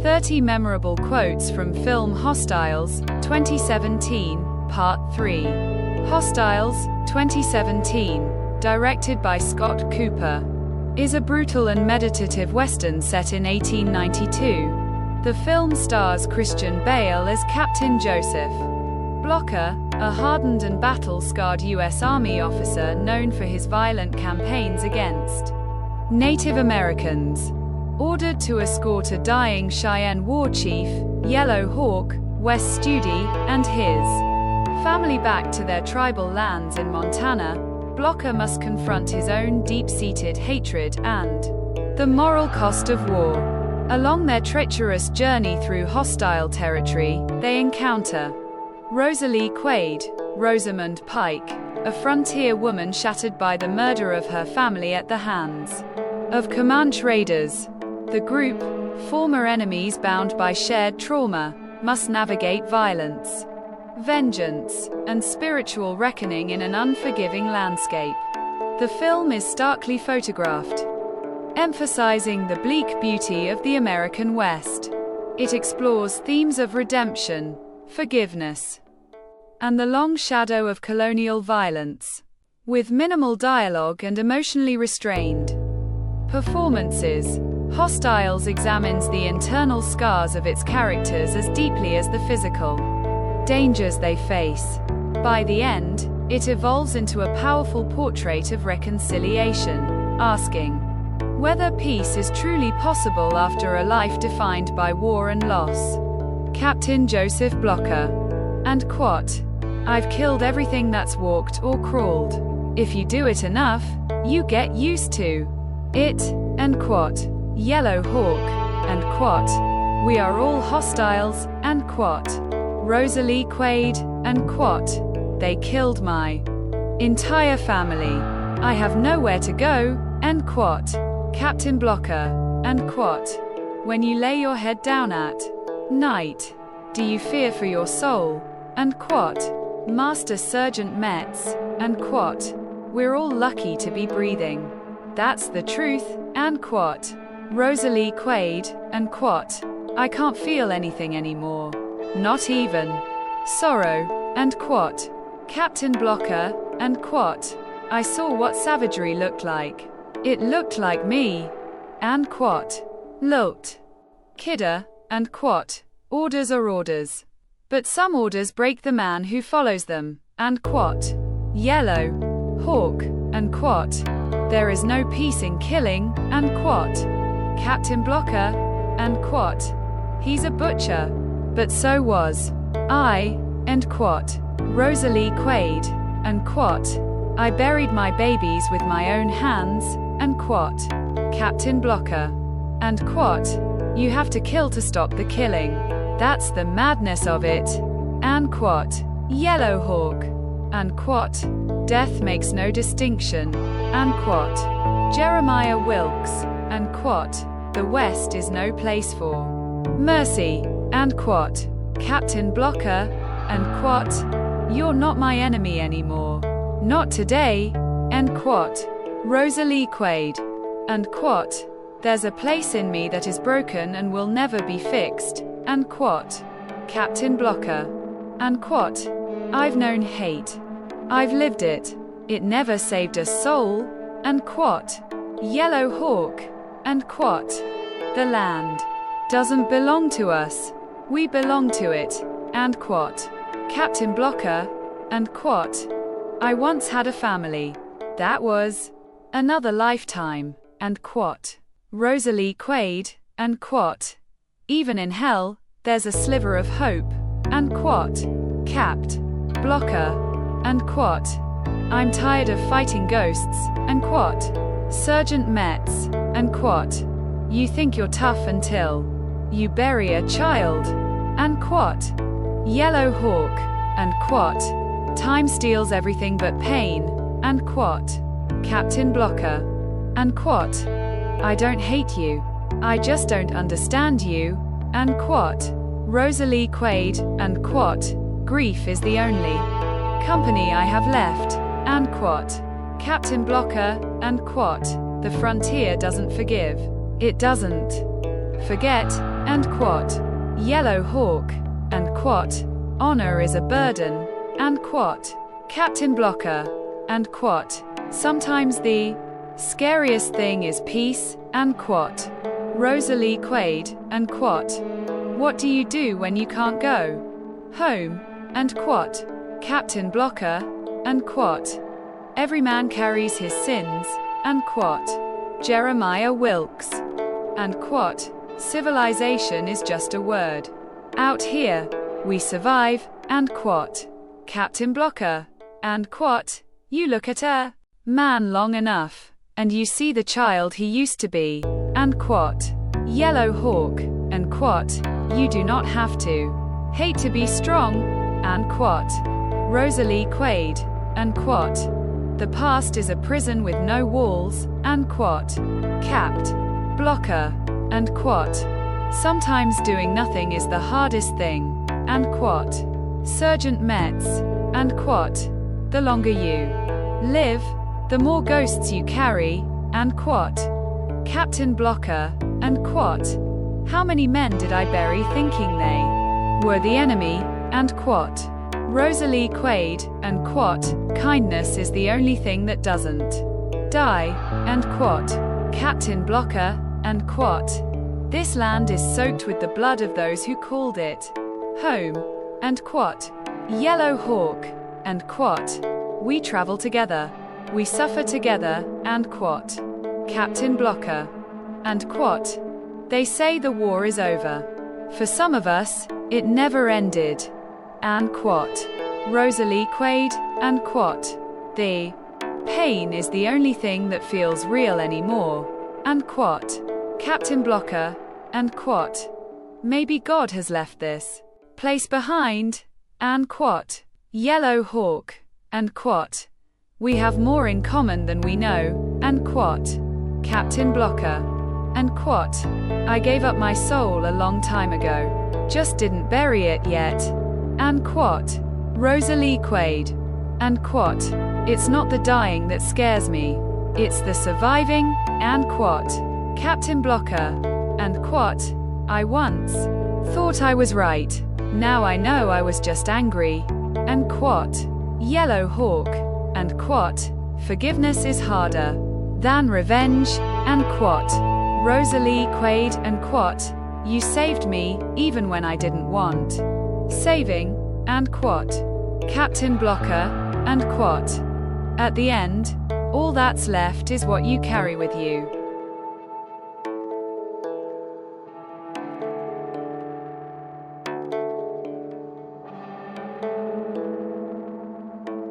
30 Memorable Quotes from Film Hostiles 2017, Part 3. Hostiles 2017, directed by Scott Cooper, is a brutal and meditative western set in 1892. The film stars Christian Bale as Captain Joseph Blocker, a hardened and battle-scarred U.S. Army officer known for his violent campaigns against Native Americans. Ordered to escort a dying Cheyenne war chief, Yellow Hawk, Wes Studi, and his family back to their tribal lands in Montana, Blocker must confront his own deep-seated hatred and the moral cost of war. Along their treacherous journey through hostile territory, they encounter Rosalie Quaid, Rosamund Pike, a frontier woman shattered by the murder of her family at the hands of Comanche raiders. The group, former enemies bound by shared trauma, must navigate violence, vengeance, and spiritual reckoning in an unforgiving landscape. The film is starkly photographed, emphasizing the bleak beauty of the American West. It explores themes of redemption, forgiveness, and the long shadow of colonial violence, with minimal dialogue and emotionally restrained performances. Hostiles examines the internal scars of its characters as deeply as the physical dangers they face. By the end, it evolves into a powerful portrait of reconciliation, asking whether peace is truly possible after a life defined by war and loss. Captain Joseph Blocker. And quote, "I've killed everything that's walked or crawled. If you do it enough, you get used to it." And quote, Yellow Hawk. And quote, "We are all hostiles." And quote, Rosalie Quaid. And quote, "They killed my entire family. I have nowhere to go." End quote. Captain Blocker. And quote, "When you lay your head down at night, do you fear for your soul?" And quote, Master Sergeant Metz. And quote, "We're all lucky to be breathing. That's the truth." And quote, Rosalie Quaid. And quote, "I can't feel anything anymore. Not even sorrow." And quote, Captain Blocker. And quote, "I saw what savagery looked like. It looked like me." And quote, "Looked. Kidder." And quote, "Orders are orders. But some orders break the man who follows them." And quote, Yellow Hawk. And quote, "There is no peace in killing." And quote, Captain Blocker. And quote, "He's a butcher. But so was I." End quote. Rosalie Quaid. And quote, "I buried my babies with my own hands." And quote, Captain Blocker. And quote, "You have to kill to stop the killing. That's the madness of it." And quote, Yellow Hawk. And quote, "Death makes no distinction." And quote, Jeremiah Wilkes. And quote, "The West is no place for mercy." And quote, Captain Blocker. And quote, "You're not my enemy anymore. Not today." End quote. Rosalie Quaid. And quote, "There's a place in me that is broken and will never be fixed." And quote, Captain Blocker. And quote, "I've known hate. I've lived it. It never saved a soul." And quote, Yellow Hawk. And quote, "The land doesn't belong to us. We belong to it." And quote, Captain Blocker. And quote, "I once had a family. That was another lifetime." And quote, Rosalie Quaid. And quote, "Even in hell, there's a sliver of hope." And quote, Capt. Blocker. And quote, "I'm tired of fighting ghosts." And quote, Sergeant Metz. And quote, "You think you're tough until you bury a child." And quote, Yellow Hawk. And quote, "Time steals everything but pain." And quote, Captain Blocker. And quote, "I don't hate you. I just don't understand you." And quote, Rosalie Quaid. And quote, "Grief is the only company I have left." And quote, Captain Blocker. And quote, "The frontier doesn't forgive. It doesn't forget." and quot. Yellow hawk, and quot. Honor is a burden, and quot. Captain blocker, and quot. Sometimes the scariest thing is peace, and quot. Rosalie Quaid, and quot. What do you do when you can't go home, and quot. Captain blocker, and quot. Every man carries his sins, and quot. Jeremiah Wilkes, and quot. Civilization is just a word. Out here, we survive, and quot. Captain blocker, and quot. You look at a man long enough, and you see the child he used to be, and quot. Yellow hawk, and quot. You do not have to hate to be strong, and quot. Rosalie Quaid, and quot. The past is a prison with no walls, and quot. Capt. Blocker, and quot. Sometimes doing nothing is the hardest thing, and quot. Sergeant Metz, and quot. The longer you live, the more ghosts you carry, and quot. Captain blocker, and quot. How many men did I bury thinking they were the enemy, and quot. Rosalie Quaid, and quot. Kindness is the only thing that doesn't die, and quot. Captain blocker, and quot. This land is soaked with the blood of those who called it home, and quot. Yellow hawk, and quot. We travel together, we suffer together, and quot. Captain blocker, and quot. They say the war is over. For some of us, it never ended, and quot. Rosalie Quaid, and quot. The pain is the only thing that feels real anymore, and quot. Captain blocker, and quot. Maybe God has left this place behind, and quot. Yellow hawk, and quot. We have more in common than we know, and quot. Captain blocker, and quot. I gave up my soul a long time ago, just didn't bury it yet, and quot. Rosalie Quaid, and quot. It's not the dying that scares me, it's the surviving, and quot. Captain blocker, and quot. I once thought I was right, now I know I was just angry, and quot. Yellow hawk, and quot. Forgiveness is harder than revenge, and quot. Rosalie Quaid, and quot. You saved me, even when I didn't want saving, and quot. Captain blocker, and quot. At the end, all that's left is what you carry with you.